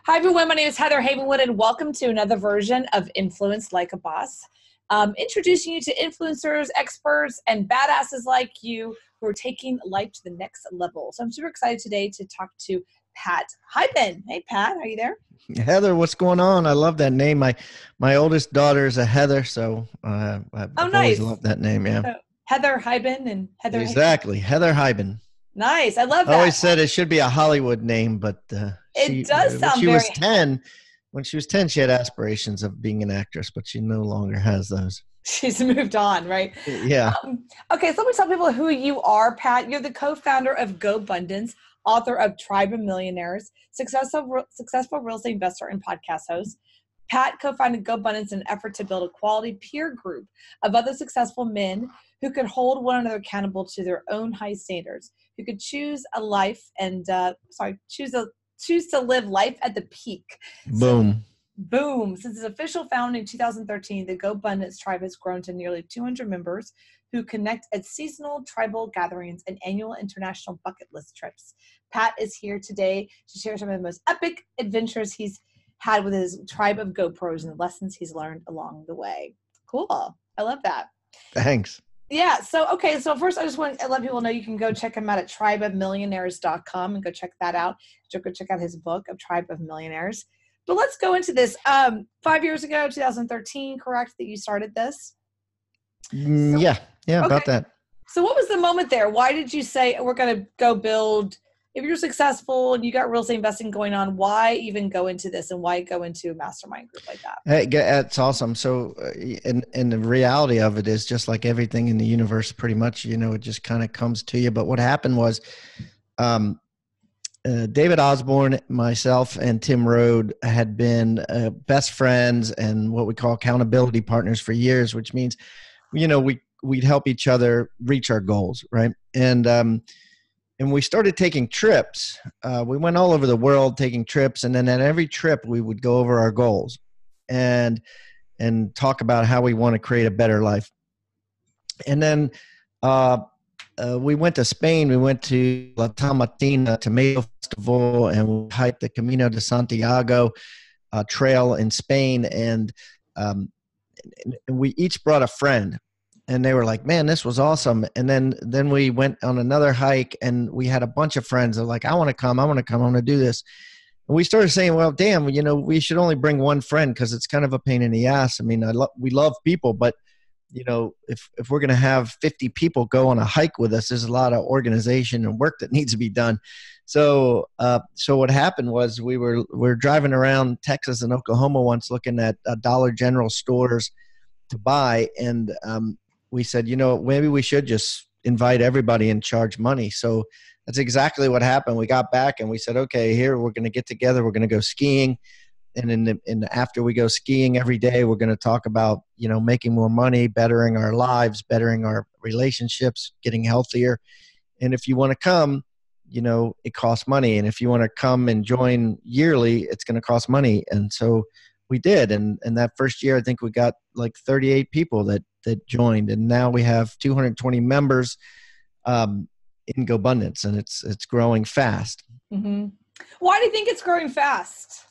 Hi, everyone. My name is Heather Havenwood, and welcome to another version of Influence Like a Boss. Introducing you to influencers, experts, and badasses like you who are taking life to the next level. So I'm super excited today to talk to Pat Hiban. Hey, Pat, are you there? Heather, what's going on? I love that name. My oldest daughter is a Heather, so I've Oh, always nice. loved that name. Yeah, So Heather Hiban and Heather Hiban. exactly. Heather Hiban. Nice. I love I that. always said it should be a Hollywood name, but It she does when sound she very. was 10, she had aspirations of being an actress, but she no longer has those. She's moved on, right? Yeah. Okay, so let me tell people who you are, Pat. You're the co-founder of GoBundance, author of Tribe of Millionaires, successful real estate investor and podcast host. Pat co-founded GoBundance in an effort to build a quality peer group of other successful men who could hold one another accountable to their own high standards, who could choose a life and choose to live life at the peak. So Boom. boom. Since its official founding in 2013, the GoBundance tribe has grown to nearly 200 members who connect at seasonal tribal gatherings and annual international bucket list trips. Pat is here today to share some of the most epic adventures he's had with his tribe of GoPros and the lessons he's learned along the way. Cool. I love that. Thanks. Yeah. So first I just want to let people know you can go check him out at tribeofmillionaires.com and go check that out. Go check out his book of Tribe of Millionaires. But let's go into this. 5 years ago, 2013, correct, that you started this? Yeah, about that. So what was the moment there? Why did you say we're going to go build? If you're successful and you got real estate investing going on, why even go into this and why go into a mastermind group like that? Hey, that's awesome. So, and the reality of it is just like everything in the universe, pretty much, it just kind of comes to you. But what happened was, David Osborne, myself, and Tim Rode had been best friends and what we call accountability partners for years, which means, we'd help each other reach our goals, right? And we started taking trips. We went all over the world taking trips, and then at every trip we would go over our goals and talk about how we want to create a better life. And then we went to Spain. We went to La Tomatina Tomato Festival, and we hiked the Camino de Santiago trail in Spain. And we each brought a friend. And they were like, man, this was awesome. And then we went on another hike, and we had a bunch of friends that were like, I want to come, I want to do this. And we started saying, well, damn, we should only bring one friend because it's kind of a pain in the ass. I mean, we love people, but if we're going to have 50 people go on a hike with us, there's a lot of organization and work that needs to be done. So what happened was we're driving around Texas and Oklahoma once looking at Dollar General stores to buy. And we said, maybe we should just invite everybody and charge money. So that's exactly what happened. We got back and we said, okay, here we're going to get together. We're going to go skiing. And after we go skiing every day, we're going to talk about, making more money, bettering our lives, bettering our relationships, getting healthier. And if you want to come, it costs money. And if you want to come and join yearly, it's going to cost money. And so we did. And that first year, I think we got like 38 people that joined. And now we have 220 members in GoBundance, and it's growing fast. Mm-hmm. Why do you think it's growing fast?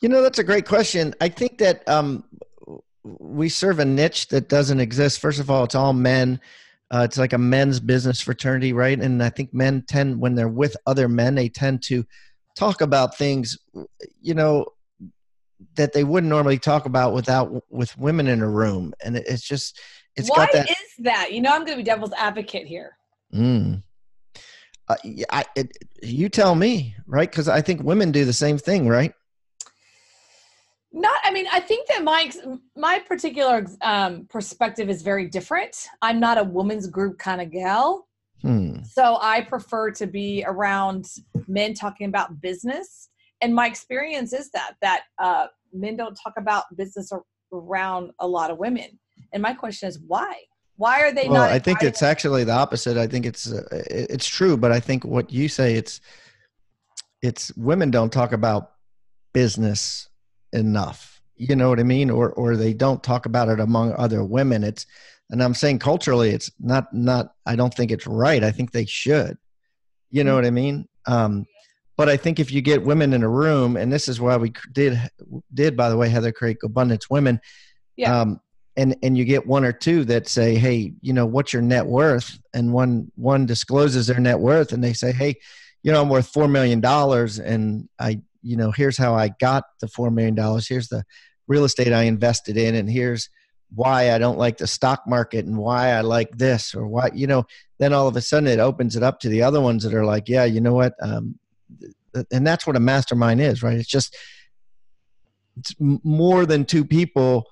That's a great question. I think that we serve a niche that doesn't exist. First of all, it's all men. It's like a men's business fraternity, right? And I think men tend, when they're with other men, they tend to talk about things, that they wouldn't normally talk about with women in a room. And it's why got that. Is that? I'm going to be devil's advocate here. You tell me, right? Because I think women do the same thing, right? I think that my particular perspective is very different. I'm not a women's group kind of gal. So I prefer to be around men talking about business. And my experience is that men don't talk about business around a lot of women. And my question is why? Why are they not? Well, I think it's actually the opposite. I think it's true, but I think what you say, it's women don't talk about business enough. You know what I mean? Or they don't talk about it among other women. And I'm saying culturally, it's not, I don't think it's right. I think they should, you know what I mean? But I think if you get women in a room, and this is why we did by the way, Heather, create GoBundance Women. Yeah. And you get one or two that say, hey, what's your net worth? And one discloses their net worth, and they say, hey, I'm worth $4 million, and here's how I got the $4 million. Here's the real estate I invested in, and here's why I don't like the stock market and why I like this, or why, then all of a sudden it opens it up to the other ones that are like, yeah, you know what? And that's what a mastermind is, right? It's more than two people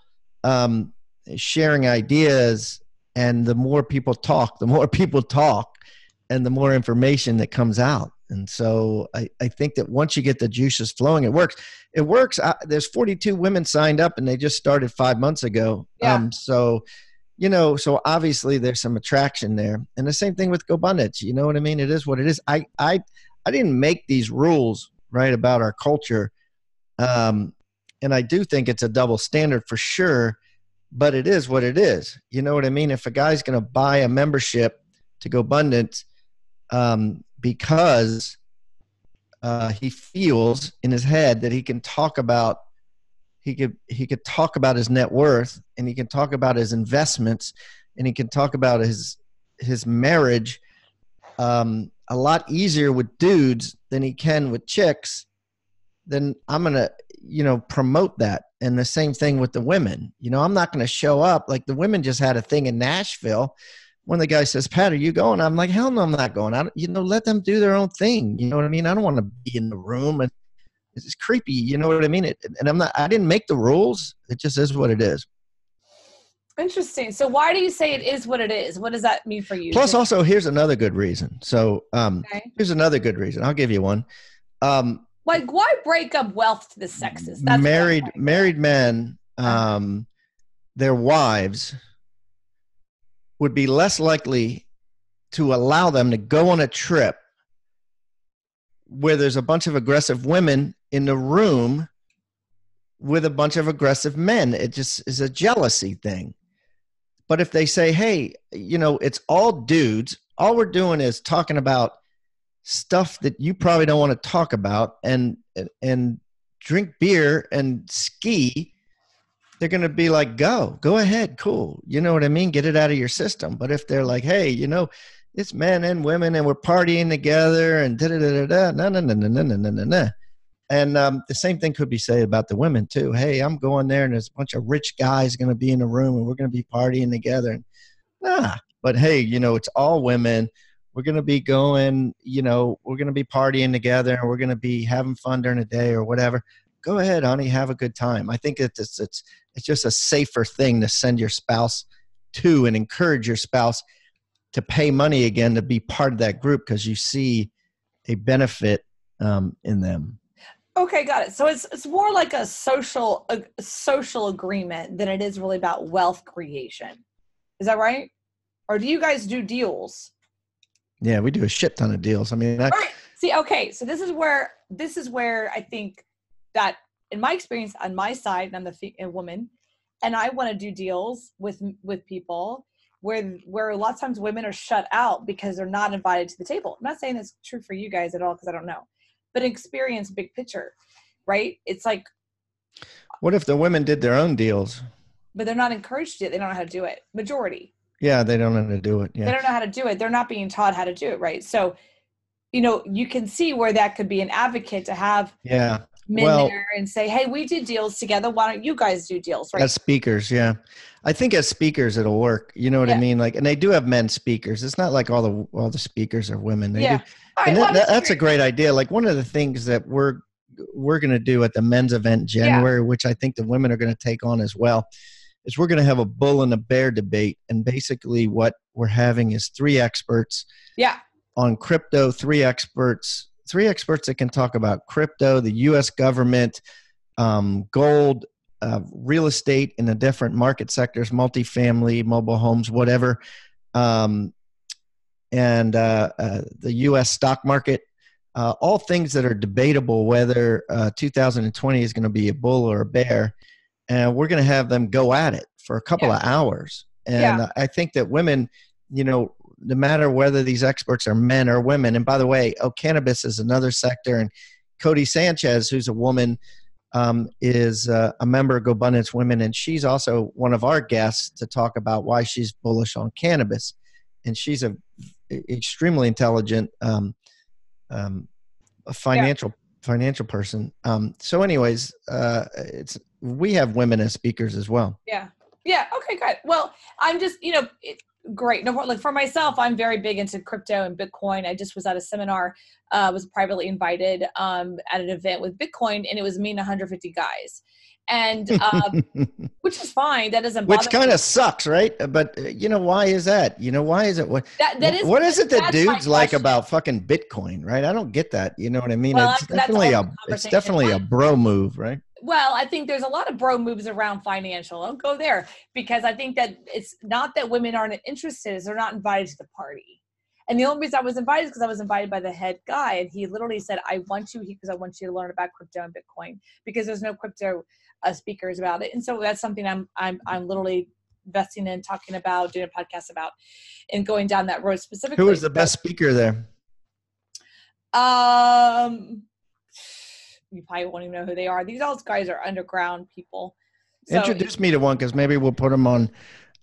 sharing ideas, and the more people talk, and the more information that comes out. And so I think that once you get the juices flowing, it works. There's 42 women signed up, and they just started 5 months ago. Yeah. So obviously there's some attraction there. And the same thing with GoBundance. You know what I mean? It is what it is. I didn't make these rules, right, about our culture. And I do think it's a double standard for sure, but it is what it is. You know what I mean? If a guy's going to buy a membership to GoBundance because he feels in his head that he can talk about he could talk about his net worth, and he can talk about his investments, and he can talk about his marriage a lot easier with dudes than he can with chicks, then I'm going to, promote that. And the same thing with the women. I'm not going to show up. Like the women just had a thing in Nashville. When the guy says, Pat, are you going? I'm like, hell no, I'm not going. Let them do their own thing. You know what I mean? I don't want to be in the room. And it's creepy. You know what I mean? I didn't make the rules. It just is what it is. Interesting. So why do you say it is what it is? What does that mean for you? Plus also, here's another good reason. So here's another good reason. I'll give you one. Like, why break up wealth to the sexes? That's married men, their wives would be less likely to allow them to go on a trip where there's a bunch of aggressive women in the room with a bunch of aggressive men. It just is a jealousy thing. But if they say, hey, it's all dudes, all we're doing is talking about stuff that you probably don't want to talk about, and drink beer and ski, they're going to be like, go ahead. Cool. You know what I mean? Get it out of your system. But if they're like, hey, it's men and women and we're partying together and no. And the same thing could be said about the women too. Hey, I'm going there and there's a bunch of rich guys going to be in the room and we're going to be partying together. But hey, it's all women. We're going to be going, we're going to be partying together and we're going to be having fun during the day or whatever. Go ahead, honey, have a good time. I think it's just a safer thing to send your spouse to and encourage your spouse to pay money again to be part of that group because you see a benefit in them. Okay, got it. So it's more like a social agreement than it is really about wealth creation. Is that right? Or do you guys do deals? Yeah, we do a shit ton of deals. I mean, right. See, okay, so this is where I think that in my experience on my side, and I'm a woman, and I want to do deals with people where a lot of times women are shut out because they're not invited to the table. I'm not saying that's true for you guys at all because I don't know, but experience big picture, right? It's like, what if the women did their own deals? But they're not encouraged to. They don't know how to do it. Majority. Yeah, they don't know how to do it. Yeah. They don't know how to do it. They're not being taught how to do it, right? So, you can see where that could be an advocate to have men there and say, hey, we do deals together. Why don't you guys do deals, right? As speakers, yeah. I think as speakers it'll work. You know what I mean? Like, and they do have men speakers. It's not like all the speakers are women. They do. Right, and that's a great idea. Like one of the things that we're going to do at the men's event in January, which I think the women are going to take on as well, is we're going to have a bull and a bear debate. And basically what we're having is three experts on crypto, three experts that can talk about crypto, the U.S. government, gold, real estate in the different market sectors, multifamily, mobile homes, whatever, and the U.S. stock market, all things that are debatable whether 2020 is going to be a bull or a bear. And we're going to have them go at it for a couple of hours. And I think that women, no matter whether these experts are men or women. And by the way, cannabis is another sector. And Cody Sanchez, who's a woman, is a member of GoBundance Women, and she's also one of our guests to talk about why she's bullish on cannabis. And she's a extremely intelligent a financial person. So anyways, we have women as speakers as well. Yeah. Okay, good. Well, I'm just, great. No, like for myself, I'm very big into crypto and Bitcoin. I just was at a seminar, was privately invited at an event with Bitcoin, and it was me and 150 guys. And which is fine. That doesn't bother Which kind of sucks, right? But why is that? Why is it? What is it that dudes like about fucking Bitcoin, right? I don't get that. You know what I mean? Well, it's definitely a bro move, right? Well, I think there's a lot of bro moves around financial. I'll go there because I think that it's not that women aren't interested, is they're not invited to the party. And the only reason I was invited is because I was invited by the head guy, and he literally said, I want you to learn about crypto and Bitcoin, because there's no crypto speakers about it. And so that's something I'm literally investing in, talking about, doing a podcast about, and going down that road specifically. Who was the best speaker there? You probably won't even know who they are. These all guys are underground people. So, introduce me to one, because maybe we'll put them on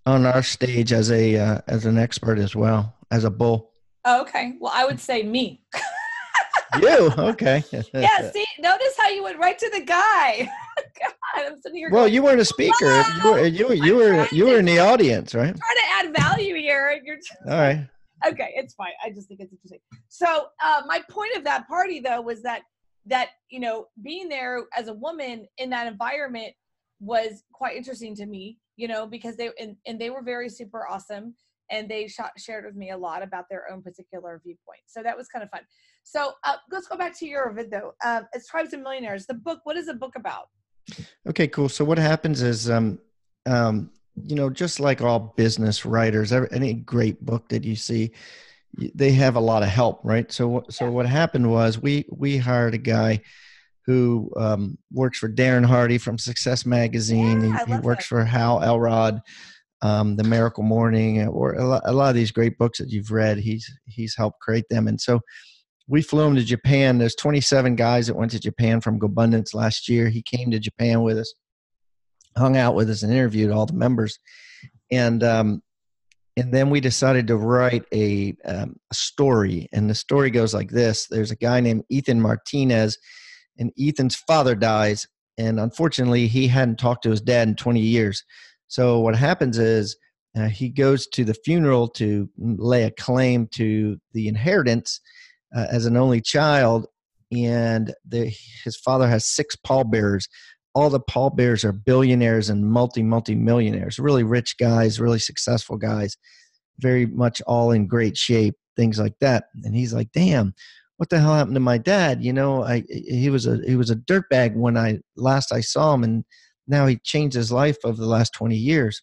our stage as an expert as well, as a bull. Oh, okay. Well, I would say me. You okay? Yeah. See, notice how you went right to the guy. God, I'm sitting here. Well, you weren't a speaker. You were in the audience, right? I'm trying to add value here. All right. Okay, it's fine. I just think it's interesting. So, my point of that party, though, was that being there as a woman in that environment was quite interesting to me. Because they were very super awesome. And they shared with me a lot about their own particular viewpoint. So that was kind of fun. So let's go back to your video. It's Tribes of Millionaires. The book, what is the book about? Okay, cool. So what happens is, just like all business writers, any great book that you see, they have a lot of help, right? So what happened was we hired a guy who works for Darren Hardy from Success Magazine. Yeah, he works for Hal Elrod. The Miracle Morning, or a lot of these great books that you've read, he's helped create them. And so we flew him to Japan. There's 27 guys that went to Japan from GoBundance last year. He came to Japan with us, hung out with us, and interviewed all the members. And then we decided to write a story. And the story goes like this. There's a guy named Ethan Martinez, and Ethan's father dies. And unfortunately, he hadn't talked to his dad in 20 years. So what happens is he goes to the funeral to lay a claim to the inheritance as an only child, and his father has 6 pallbearers. All the pallbearers are billionaires and multi-millionaires, really rich guys, really successful guys, very much all in great shape, things like that. And he's like, damn, what the hell happened to my dad? He was a dirtbag when I saw him, and now he changed his life over the last 20 years.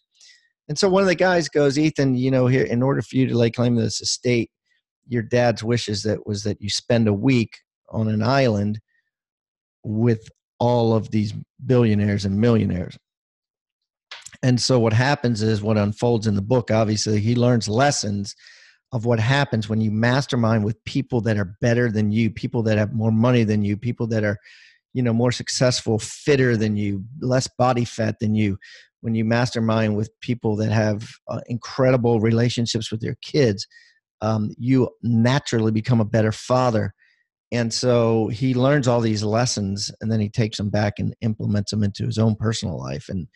And so one of the guys goes, Ethan, here, in order for you to lay claim to this estate, your dad's wishes was that you spend a week on an island with all of these billionaires and millionaires. And so what happens is, what unfolds in the book, obviously, he learns lessons of what happens when you mastermind with people that are better than you, people that have more money than you, people that are more successful, fitter than you, less body fat than you. When you mastermind with people that have incredible relationships with their kids, you naturally become a better father. And so he learns all these lessons, and then he takes them back and implements them into his own personal life. And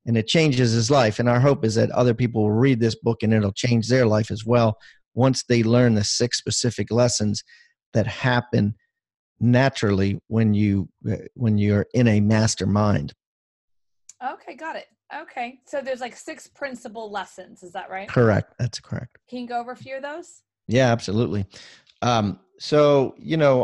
it changes his life. And our hope is that other people will read this book and it'll change their life as well, once they learn the 6 specific lessons that happen naturally when you're in a mastermind. Okay, got it. Okay, so there's like 6 principal lessons. Is that right? Correct. That's correct. Can you go over a few of those? Yeah, absolutely. So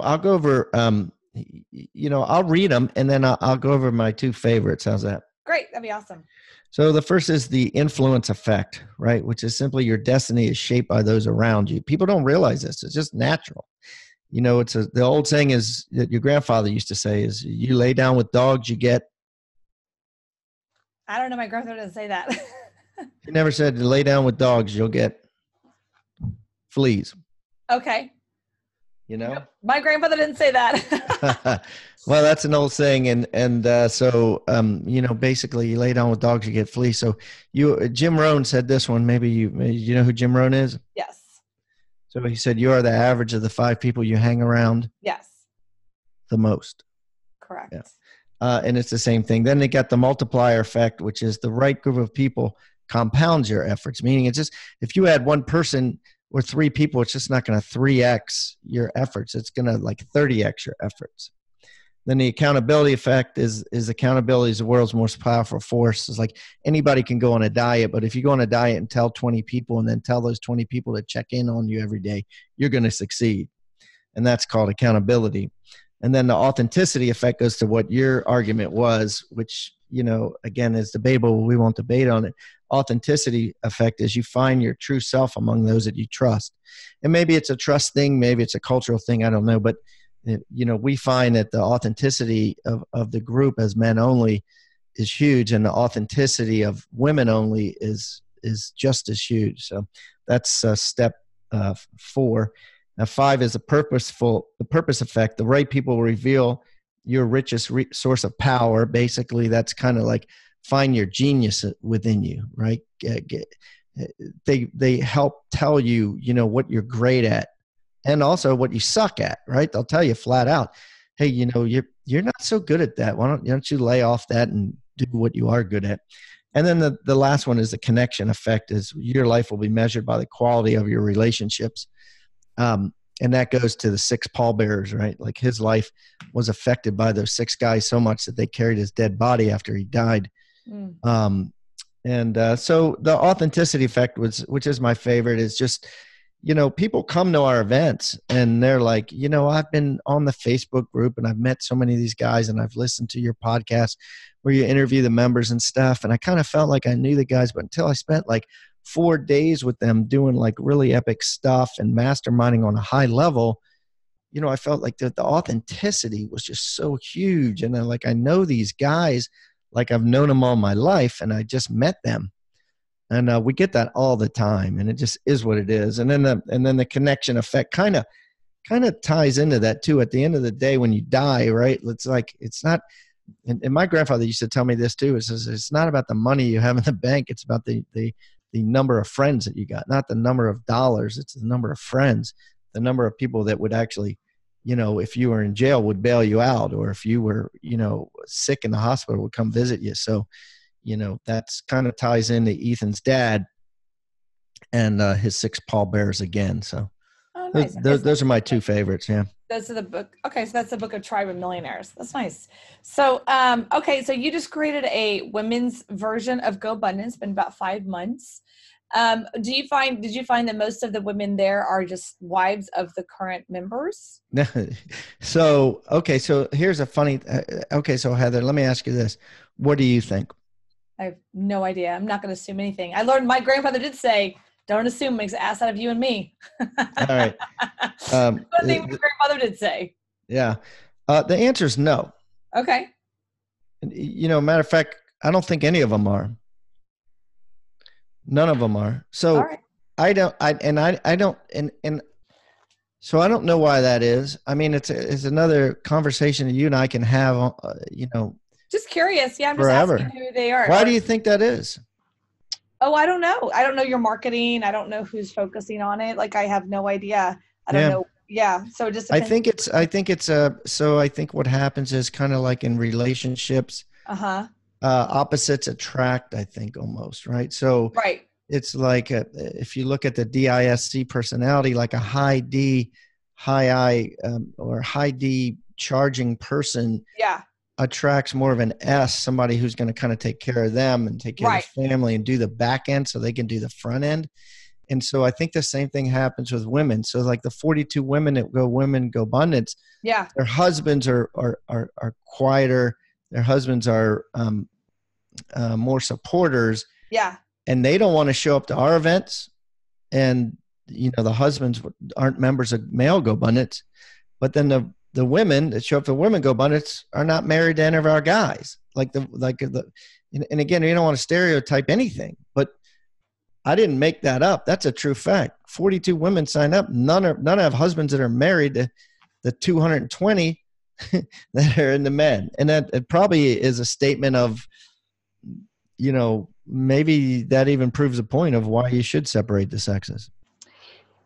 I'll go over. I'll read them, and then I'll go over my 2 favorites. How's that? Great. That'd be awesome. So the first is the influence effect, right? Which is simply your destiny is shaped by those around you. People don't realize this. It's just natural. The old saying is that your grandfather used to say is, you lay down with dogs, you get. I don't know. My grandfather didn't say that. He never said, lay down with dogs, you'll get. fleas. Okay. You know? My grandfather didn't say that. Well, that's an old saying. So, basically you lay down with dogs, you get fleas. So Jim Rohn said this one, maybe you know who Jim Rohn is? Yes. So he said, you are the average of the 5 people you hang around Yes. the most. Correct. Yeah. And it's the same thing. Then they got the multiplier effect, which is the right group of people compounds your efforts. Meaning it's just, if you add one person or 3 people, it's just not going to 3x your efforts. It's going to like 30x your efforts. Then the accountability effect is accountability is the world's most powerful force. It's like anybody can go on a diet, but if you go on a diet and tell 20 people and then tell those 20 people to check in on you every day, you're going to succeed. And that's called accountability. And then the authenticity effect goes to what your argument was, which, again, is debatable. We won't debate on it. Authenticity effect is you find your true self among those that you trust. And maybe it's a trust thing. Maybe it's a cultural thing. I don't know. But, we find that the authenticity of the group as men only is huge. And the authenticity of women only is just as huge. So that's step 4. Now 5 is the purpose effect. The right people will reveal your richest source of power. Basically, that's kind of like find your genius within you, right? They help tell you, what you're great at and also what you suck at, right? They'll tell you flat out, hey, you're not so good at that. Why don't you lay off that and do what you are good at? And then the last one is the connection effect. Is your life will be measured by the quality of your relationships. And that goes to the 6 pallbearers, right? Like his life was affected by those 6 guys so much that they carried his dead body after he died. So the authenticity effect which is my favorite, is just, people come to our events and they're like, I've been on the Facebook group and I've met so many of these guys and I've listened to your podcast where you interview the members and stuff. And I kind of felt like I knew the guys, but until I spent like 4 days with them doing like really epic stuff and masterminding on a high level, I felt like the authenticity was just so huge. And then I know these guys, like I've known them all my life and I just met them. And we get that all the time, and it just is what it is. And then the connection effect kind of ties into that too. At the end of the day, when you die, right? It's not. And my grandfather used to tell me this too. It says it's not about the money you have in the bank. It's about the number of friends that you got, not the number of dollars. It's the number of friends, the number of people that would actually, if you were in jail, would bail you out, or if you were, sick in the hospital, would come visit you. So, that's kind of ties into Ethan's dad and his 6 pallbearers again. So nice. those are my 2 favorites. Yeah. Those are the book. Okay. So that's the book of Tribe of Millionaires. That's nice. So, okay. So you just created a women's version of GoBundance. It's been about 5 months. Did you find that most of the women there are just wives of the current members? So here's a funny, so Heather, let me ask you this. What do you think? I have no idea. I'm not going to assume anything. I learned my grandfather did say, don't assume, makes an ass out of you and me. All right. One thing my grandfather did say. Yeah. The answer is no. Okay. Matter of fact, I don't think any of them are. None of them are. So right. I don't know why that is. I mean, it's another conversation that you and I can have, Just curious. Yeah. I'm just forever. asking who they are. Why do you think that is? Oh, I don't know. I don't know your marketing. I don't know who's focusing on it. I have no idea. I don't know. Yeah. So it just depends. I think what happens is kind of like in relationships, opposites attract, I think, almost, right? So right. It's like if you look at the DISC personality, like a high D, high I, or high D charging person. Yeah. Attracts more of an S, somebody who's going to kind of take care of them and take care of the family and do the back end so they can do the front end. And so I think the same thing happens with women. So like the 42 women that Women GoBundance, yeah, their husbands are quieter. Their husbands are more supporters. Yeah. And they don't want to show up to our events. And, the husbands aren't members of male GoBundance, but then the women that show up for Women GoBundance are not married to any of our guys. And again, we don't want to stereotype anything, but I didn't make that up. That's a true fact. 42 women sign up. None have husbands that are married. The 220 that are in the men. And that it probably is a statement of, maybe that even proves a point of why you should separate the sexes.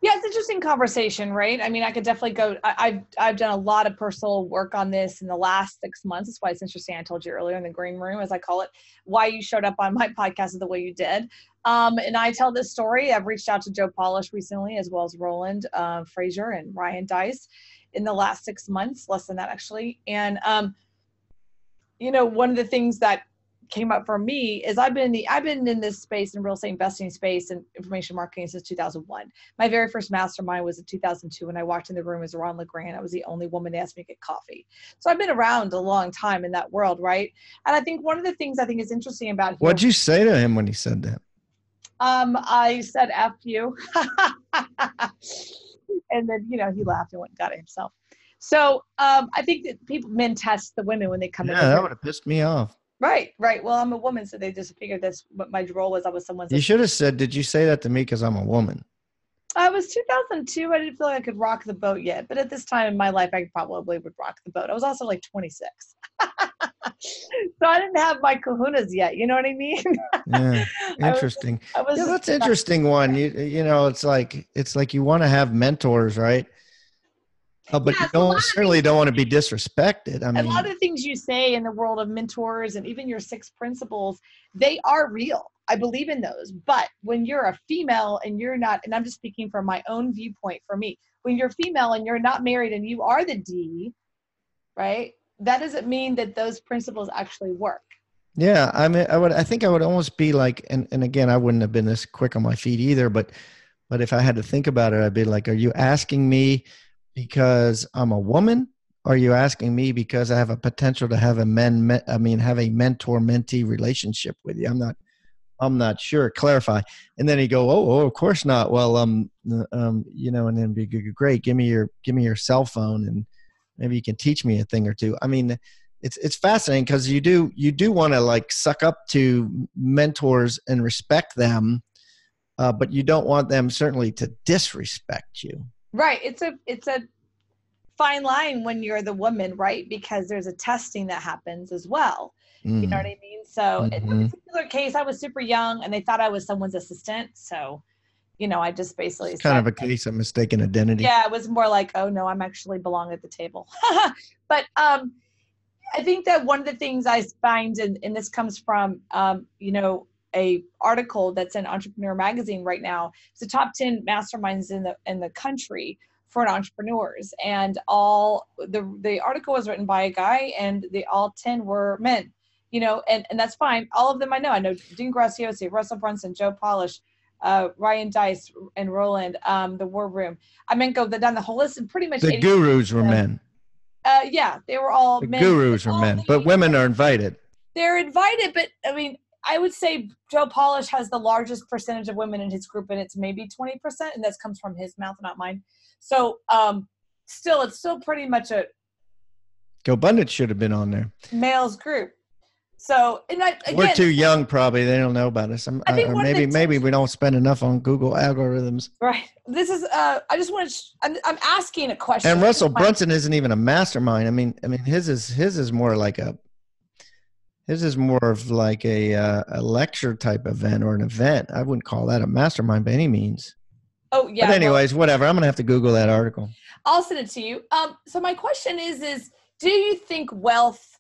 Yeah, it's an interesting conversation, right? I mean, I could definitely go. I've done a lot of personal work on this in the last 6 months. That's why it's interesting. I told you earlier in the green room, as I call it, why you showed up on my podcast the way you did. And I tell this story. I've reached out to Joe Polish recently, as well as Roland Frazier and Ryan Dice in the last 6 months, less than that actually. And one of the things that came up for me is I've been in this space, in real estate investing space and information marketing since 2001. My very first mastermind was in 2002 when I walked in the room as Ron LeGrand. I was the only woman to ask me to get coffee. So I've been around a long time in that world, right? And I think one of the things I think is interesting about here, what'd you say to him when he said that? I said, F you. And then, he laughed and went and got it himself. So I think that men test the women when they come in. Yeah, that would have pissed me off. Right. Well, I'm a woman, so they just figured that's what my role was. I was someone's. You should have said, did you say that to me because I'm a woman? I was 2002. I didn't feel like I could rock the boat yet. But at this time in my life, I probably would rock the boat. I was also like 26. So I didn't have my kahunas yet. You know what I mean? Yeah. Interesting. That's an interesting one. It's like you want to have mentors, right? But you certainly don't want to be disrespected. I mean, a lot of the things you say in the world of mentors and even your 6 principles, they are real. I believe in those. But when you're a female and you're not, and I'm just speaking from my own viewpoint for me, when you're female and you're not married and you are the D, right? That doesn't mean that those principles actually work. Yeah. I mean, I think I would almost be like, and again, I wouldn't have been this quick on my feet either, but if I had to think about it, I'd be like, are you asking me because I'm a woman? Or are you asking me because I have a potential to have a mentor-mentee relationship with you? I'm not sure. Clarify. And then he go, oh, of course not. Well, and then be great. Give me your cell phone and maybe you can teach me a thing or two. I mean, it's fascinating because you do want to like suck up to mentors and respect them, but you don't want them certainly to disrespect you. Right. It's a fine line when you're the woman, right? Because there's a testing that happens as well. You know what I mean? So in this particular case, I was super young and they thought I was someone's assistant. So, I just basically it's kind of a case of mistaken identity. Yeah, it was more like, oh no, I'm actually belong at the table. But I think that one of the things I find, and this comes from, a article that's in Entrepreneur Magazine right now. It's the top 10 masterminds in the country for entrepreneurs, and all the article was written by a guy, and all 10 were men. And that's fine. All of them I know. I know Dean Graziosi, Russell Brunson, Joe Polish, Ryan Dice, and Roland, the War Room. I mean, go down the whole list, and pretty much the gurus were men. Yeah, they were all the men. Gurus were men, but women are invited. They're invited, but I mean, I would say Joe Polish has the largest percentage of women in his group, and it's maybe 20%, and that comes from his mouth, not mine. So, it's still pretty much a GoBundance should have been on there. Males group. So, and again, we're too young, probably. They don't know about us. Or maybe we don't spend enough on Google algorithms. Right. This is. I just want to. I'm asking a question. And Russell Brunson isn't even a mastermind. I mean, his is more like a. His is more of like a lecture type event or an event. I wouldn't call that a mastermind by any means. Oh yeah. But anyways, whatever. I'm gonna have to Google that article. I'll send it to you. So my question is, do you think wealth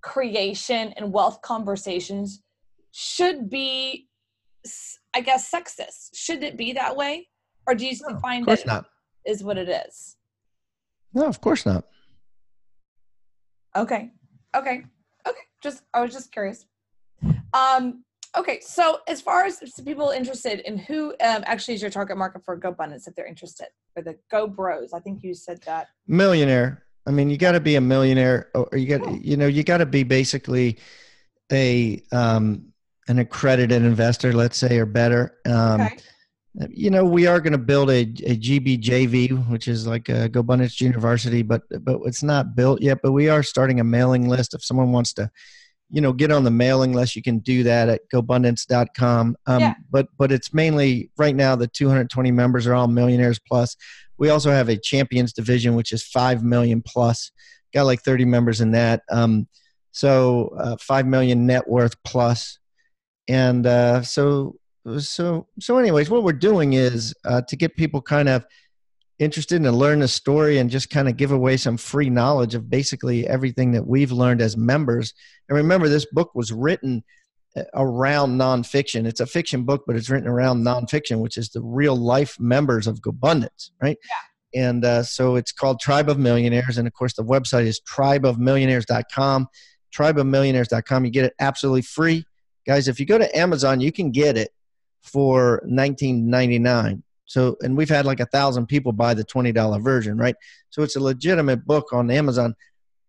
creation and wealth conversations should be, I guess, sexist? Should it be that way? Or do you find that not is what it is? No, of course not. Okay. I was just curious. Okay. So as far as people interested in who actually is your target market for GoBundance, if they're interested, for the GoBros, I think you said that. Millionaire. I mean, you got to be a millionaire, or you got to be basically an accredited investor, let's say, or better. Okay. We are going to build a GBJV, which is like a GoBundance Junior Varsity, but it's not built yet. But we are starting a mailing list if someone wants to, get on the mailing list, you can do that at GoBundance.com. Yeah. But it's mainly right now, the 220 members are all millionaires plus. We also have a champions division, which is 5 million plus. Got like 30 members in that. So 5 million net worth plus. And so anyways, what we're doing is to get people kind of interested in learn the story and just kind of give away some free knowledge of basically everything that we've learned as members. And remember, this book was written around nonfiction. It's a fiction book, but it's written around nonfiction, which is the real life members of GoBundance, right? Yeah. And so it's called Tribe of Millionaires. And of course, the website is tribeofmillionaires.com. Tribeofmillionaires.com. You get it absolutely free. Guys, if you go to Amazon, you can get it for $19.99. So, and we've had like 1,000 people buy the $20 version, right? So it's a legitimate book on Amazon.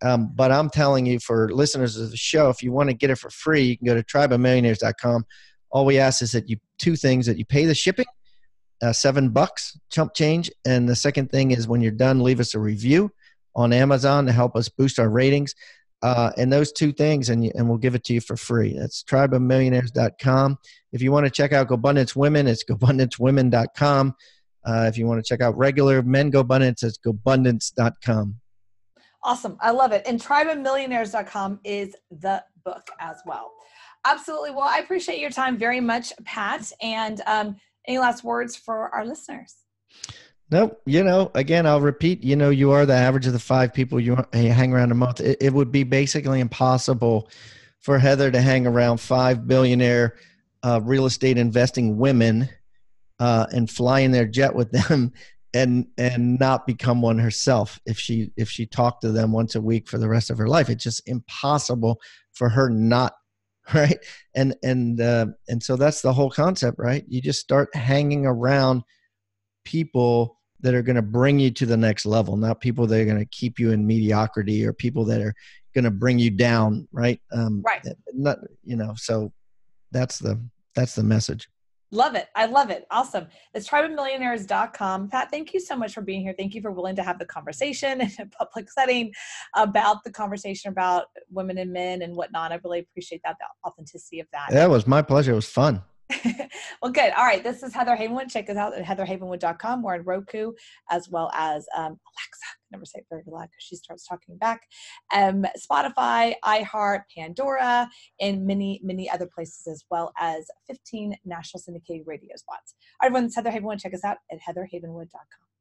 But I'm telling you, for listeners of the show, if you want to get it for free, you can go to tribeofmillionaires.com. All we ask is that two things: that you pay the shipping, $7 chump change. And the second thing is, when you're done, leave us a review on Amazon to help us boost our ratings. And those two things, and we'll give it to you for free. That's tribeofmillionaires.com. If you want to check out GoBundance Women, it's GoBundanceWomen.com. If you want to check out regular men GoBundance, it's GoBundance.com. Awesome. I love it. And tribeofmillionaires.com is the book as well. Absolutely. Well, I appreciate your time very much, Pat. And any last words for our listeners? Nope. Again, I'll repeat, you are the average of the 5 people you hang around a month. It would be basically impossible for Heather to hang around 5 billionaire real estate investing women and fly in their jet with them and not become one herself if she talked to them once a week for the rest of her life. It's just impossible for her not, right? And so that's the whole concept, right? You just start hanging around people that are going to bring you to the next level, not people that are going to keep you in mediocrity or people that are going to bring you down, right? Right. Not, so that's the message. Love it. I love it. Awesome. It's tribeofmillionaires.com. Pat, thank you so much for being here. Thank you for willing to have the conversation in a public setting about the conversation about women and men and whatnot. I really appreciate that, the authenticity of that. That was my pleasure. It was fun. Well, good. All right. This is Heather Havenwood. Check us out at heatherhavenwood.com. We're on Roku as well as Alexa. Never say it very loud because she starts talking back. Spotify, iHeart, Pandora, and many, many other places, as well as 15 national syndicated radio spots. All right, everyone, it's Heather Havenwood. Check us out at heatherhavenwood.com.